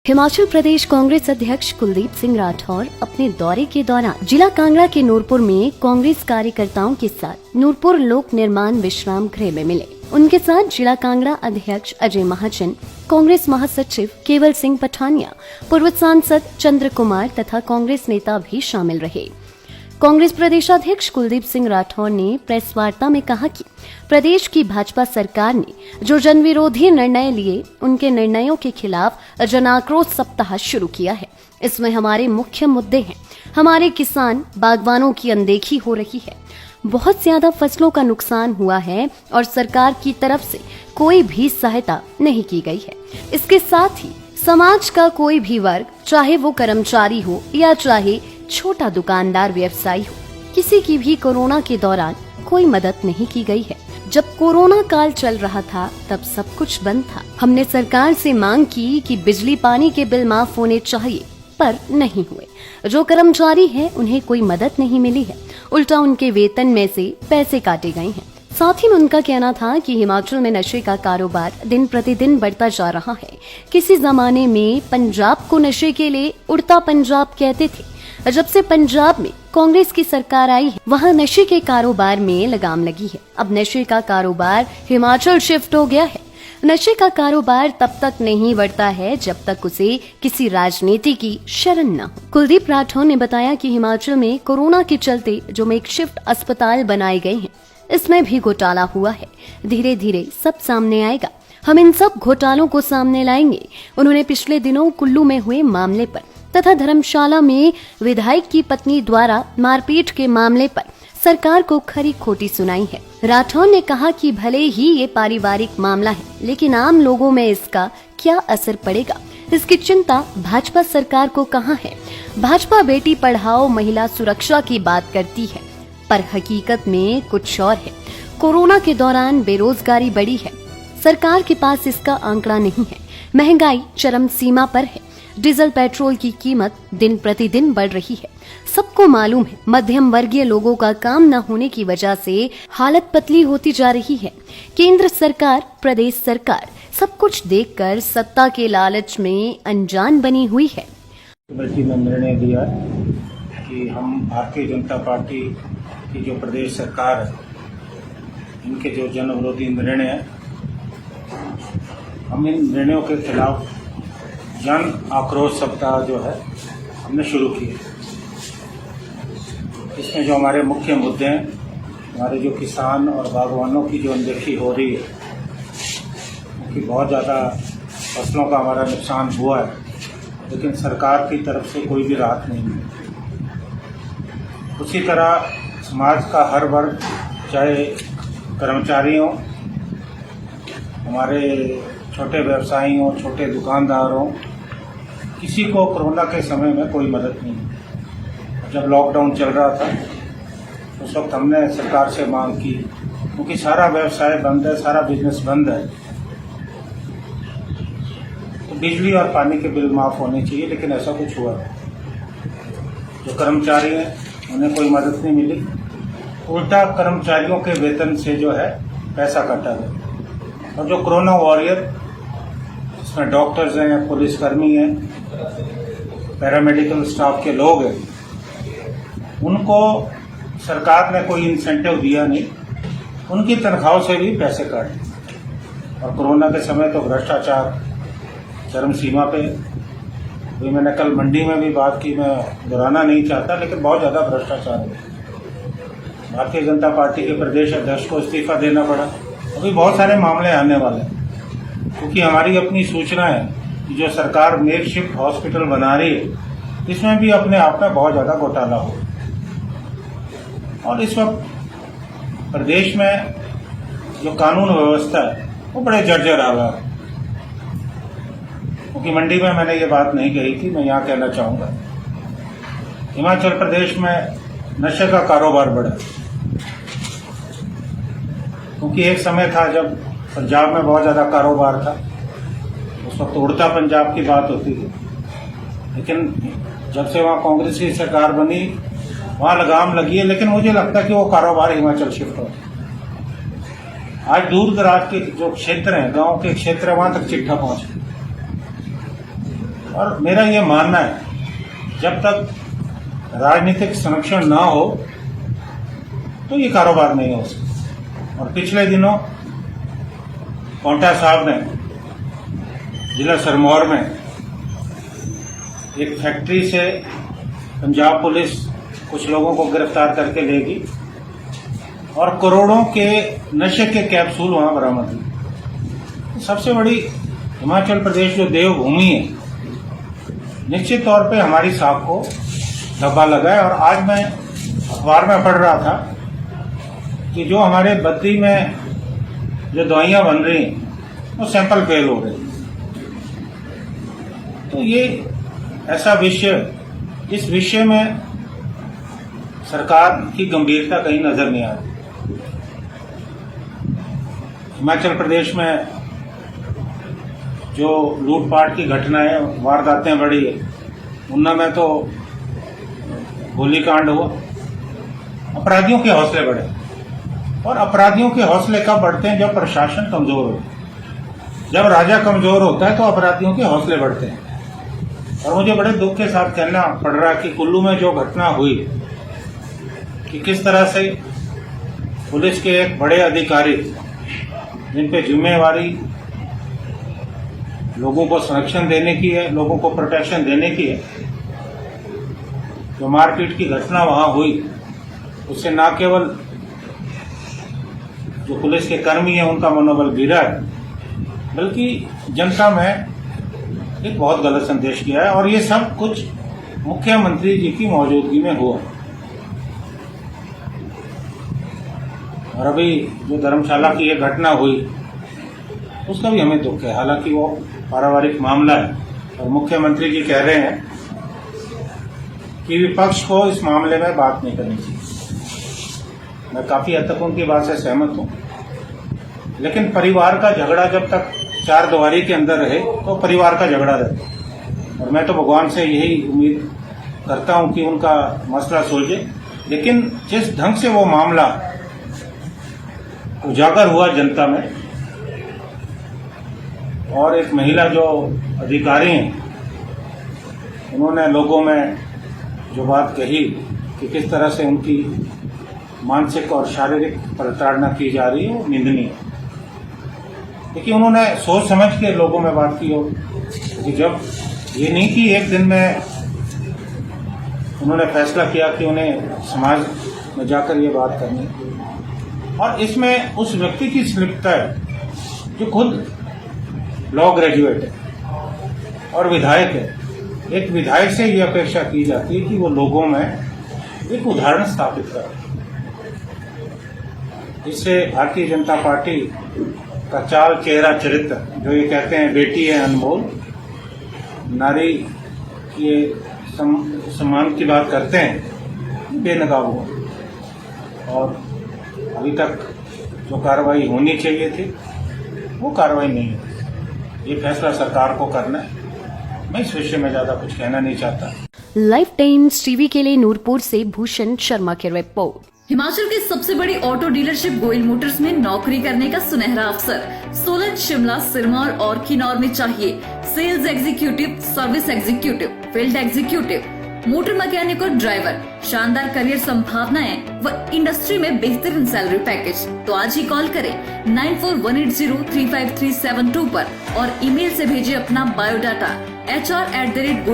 हिमाचल प्रदेश कांग्रेस अध्यक्ष कुलदीप सिंह राठौर अपने दौरे के दौरान जिला कांगड़ा के नूरपुर में कांग्रेस कार्यकर्ताओं के साथ नूरपुर लोक निर्माण विश्राम गृह में मिले। उनके साथ जिला कांगड़ा अध्यक्ष अजय महाजन, कांग्रेस महासचिव केवल सिंह पठानिया, पूर्व सांसद चंद्र कुमार तथा कांग्रेस नेता भी शामिल रहे। कांग्रेस प्रदेशाध्यक्ष कुलदीप सिंह राठौर ने प्रेस वार्ता में कहा कि प्रदेश की भाजपा सरकार ने जो जनविरोधी निर्णय लिए, उनके निर्णयों के खिलाफ जन आक्रोश सप्ताह शुरू किया है। इसमें हमारे मुख्य मुद्दे हैं। हमारे किसान बागवानों की अनदेखी हो रही है, बहुत ज्यादा फसलों का नुकसान हुआ है और सरकार की तरफ से कोई भी सहायता नहीं की गई है। इसके साथ ही समाज का कोई भी वर्ग, चाहे वो कर्मचारी हो या चाहे छोटा दुकानदार व्यवसायी हो, किसी की भी कोरोना के दौरान कोई मदद नहीं की गई है। जब कोरोना काल चल रहा था तब सब कुछ बंद था। हमने सरकार से मांग की कि बिजली पानी के बिल माफ होने चाहिए, पर नहीं हुए। जो कर्मचारी हैं उन्हें कोई मदद नहीं मिली है, उल्टा उनके वेतन में से पैसे काटे गए हैं। साथ ही में उनका कहना था कि हिमाचल में नशे का कारोबार दिन प्रतिदिन बढ़ता जा रहा है। किसी जमाने में पंजाब को नशे के लिए उड़ता पंजाब कहते थे। जब से पंजाब में कांग्रेस की सरकार आई है, वहाँ नशे के कारोबार में लगाम लगी है। अब नशे का कारोबार हिमाचल शिफ्ट हो गया है। नशे का कारोबार तब तक नहीं बढ़ता है जब तक उसे किसी राजनीति की शरण न हो। कुलदीप राठौर ने बताया कि हिमाचल में कोरोना के चलते जो मेकशिफ्ट अस्पताल बनाए गए हैं, इसमें भी घोटाला हुआ है। धीरे धीरे सब सामने आएगा। हम इन सब घोटालों को सामने लाएंगे। उन्होंने पिछले दिनों कुल्लू में हुए मामले पर तथा धर्मशाला में विधायक की पत्नी द्वारा मारपीट के मामले पर सरकार को खरी खोटी सुनाई है। राठौर ने कहा कि भले ही ये पारिवारिक मामला है, लेकिन आम लोगों में इसका क्या असर पड़ेगा, इसकी चिंता भाजपा सरकार को कहाँ है। भाजपा बेटी पढ़ाओ, महिला सुरक्षा की बात करती है, पर हकीकत में कुछ और है। कोरोना के दौरान बेरोजगारी बढ़ी है, सरकार के पास इसका आंकड़ा नहीं है। महंगाई चरम सीमा पर है। डीजल पेट्रोल की कीमत दिन प्रतिदिन बढ़ रही है। सबको मालूम है मध्यम वर्गीय लोगों का काम न होने की वजह से हालत पतली होती जा रही है। केंद्र सरकार, प्रदेश सरकार सब कुछ देखकर सत्ता के लालच में अनजान बनी हुई है। कमेटी ने निर्णय लिया कि हम भारतीय जनता पार्टी की जो प्रदेश सरकार है, इनके जो जन विरोधी निर्णय है, हम इन निर्णयों के खिलाफ जन आक्रोश सप्ताह जो है हमने शुरू किया। इसमें जो हमारे मुख्य मुद्दे हैं, हमारे जो किसान और बागवानों की जो अनदेखी हो रही है, क्योंकि बहुत ज़्यादा फसलों का हमारा नुकसान हुआ है, लेकिन सरकार की तरफ से कोई भी राहत नहीं है। उसी तरह समाज का हर वर्ग, चाहे कर्मचारी हों, हमारे छोटे व्यवसायी हों, छोटे दुकानदार हों, किसी को कोरोना के समय में कोई मदद नहीं है। जब लॉकडाउन चल रहा था उस वक्त हमने सरकार से मांग की, क्योंकि सारा व्यवसाय बंद है, सारा बिजनेस बंद है, तो बिजली और पानी के बिल माफ होने चाहिए, लेकिन ऐसा कुछ हुआ नहीं। जो कर्मचारी हैं उन्हें कोई मदद नहीं मिली, उल्टा कर्मचारियों के वेतन से जो है पैसा काटा गया। और जो कोरोना वॉरियर, इसमें डॉक्टर्स हैं, पुलिसकर्मी हैं, पैरामेडिकल स्टाफ के लोग हैं, उनको सरकार ने कोई इंसेंटिव दिया नहीं, उनकी तनख्वाहों से भी पैसे काटे। और कोरोना के समय तो भ्रष्टाचार चरम सीमा पे। अभी मैंने कल मंडी में भी बात की, मैं दोहराना नहीं चाहता, लेकिन बहुत ज़्यादा भ्रष्टाचार है। भारतीय जनता पार्टी के प्रदेश अध्यक्ष को इस्तीफा देना पड़ा। अभी बहुत सारे मामले आने वाले हैं, क्योंकि हमारी अपनी सूचना है कि जो सरकार मेकशिफ्ट हॉस्पिटल बना रही है, इसमें भी अपने आप में बहुत ज़्यादा घोटाला हो। और इस वक्त प्रदेश में जो कानून व्यवस्था है वो बड़े जर्जर आ रहा है। क्योंकि मंडी में मैंने ये बात नहीं कही थी, मैं यहाँ कहना चाहूँगा, हिमाचल प्रदेश में नशे का कारोबार बढ़ा, क्योंकि एक समय था जब पंजाब में बहुत ज़्यादा कारोबार था, उस वक्त उड़ता पंजाब की बात होती थी। लेकिन जब से वहाँ कांग्रेस की सरकार बनी, वहाँ लगाम लगी है, लेकिन मुझे लगता है कि वो कारोबार हिमाचल शिफ्ट हो। आज दूर दराज के जो क्षेत्र हैं, गांव के क्षेत्र, वहाँ तक चिट्ठा पहुँच गया। और मेरा ये मानना है जब तक राजनीतिक संरक्षण ना हो तो ये कारोबार नहीं हो सकता। और पिछले दिनों पांवटा साहब ने जिला सिरमौर में एक फैक्ट्री से पंजाब पुलिस कुछ लोगों को गिरफ्तार करके लेगी और करोड़ों के नशे के कैप्सूल वहां बरामद हुए। सबसे बड़ी हिमाचल प्रदेश जो देवभूमि है, निश्चित तौर पे हमारी साख को धब्बा लगा है। और आज मैं अखबार में पढ़ रहा था कि जो हमारे बद्दी में जो दवाइयां बन रही हैं वो सैंपल फेल हो रहे हैं। तो ये ऐसा विषय, इस विषय में सरकार की गंभीरता कहीं नजर नहीं आ रही। हिमाचल प्रदेश में जो लूटपाट की घटनाएं, वारदातें बढ़ी है, उनमें तो गोलीकांड हुआ, अपराधियों के हौसले बढ़े। और अपराधियों के हौसले कब बढ़ते हैं? जब प्रशासन कमजोर हो। जब राजा कमजोर होता है तो अपराधियों के हौसले बढ़ते हैं। और मुझे बड़े दुख के साथ कहना पड़ रहा है कि कुल्लू में जो घटना हुई, कि किस तरह से पुलिस के एक बड़े अधिकारी जिन पे जिम्मेवारी लोगों को संरक्षण देने की है, लोगों को प्रोटेक्शन देने की है, जो मारपीट की घटना वहां हुई, उससे न केवल जो पुलिस के कर्मी हैं उनका मनोबल गिरा है, बल्कि जनता में एक बहुत गलत संदेश किया है। और ये सब कुछ मुख्यमंत्री जी की मौजूदगी में हुआ। और अभी जो धर्मशाला की ये घटना हुई उसका भी हमें दुख है। हालांकि वो पारिवारिक मामला है और मुख्यमंत्री जी कह रहे हैं कि विपक्ष को इस मामले में बात नहीं करनी चाहिए। मैं काफी हद तक उनकी बात से सहमत हूं, लेकिन परिवार का झगड़ा जब तक चार दीवारी के अंदर रहे तो परिवार का झगड़ा रहता। और मैं तो भगवान से यही उम्मीद करता हूं कि उनका मसला सुलझे। लेकिन जिस ढंग से वो मामला उजागर हुआ जनता में, और एक महिला जो अधिकारी हैं उन्होंने लोगों में जो बात कही कि किस तरह से उनकी मानसिक और शारीरिक प्रताड़ना की जा रही है, वो निंदनीय है। देखिए, उन्होंने सोच समझ के लोगों में बात की हो कि जब ये नहीं कि एक दिन में उन्होंने फैसला किया कि उन्हें समाज में जाकर ये बात करनी। और इसमें उस व्यक्ति की संलिप्तता है जो खुद लॉ ग्रेजुएट है और विधायक है। एक विधायक से ये अपेक्षा की जाती है कि वो लोगों में एक उदाहरण स्थापित करे। इससे भारतीय जनता पार्टी का चाल, चेहरा, चरित्र, जो ये कहते हैं बेटी है अनमोल, नारी ये सम्मान की बात करते हैं, बेनकाब हुआ। और अभी तक जो कार्रवाई होनी चाहिए थी वो कार्रवाई नहीं हुई। ये फैसला सरकार को करना है। मैं इस विषय में ज्यादा कुछ कहना नहीं चाहता। लाइफ टाइम्स टीवी के लिए नूरपुर से भूषण शर्मा की रिपोर्ट। हिमाचल की सबसे बड़ी ऑटो डीलरशिप गोयल मोटर्स में नौकरी करने का सुनहरा अवसर। सोलन, शिमला, सिरमौर और किन्नौर में चाहिए sales executive, service executive, field executive, motor mechanic और ड्राइवर। शानदार करियर संभावनाएं व इंडस्ट्री में बेहतरीन सैलरी पैकेज। तो आज ही कॉल करें 9418035372 पर और ईमेल से भेजिए अपना बायोडाटा HR@goyal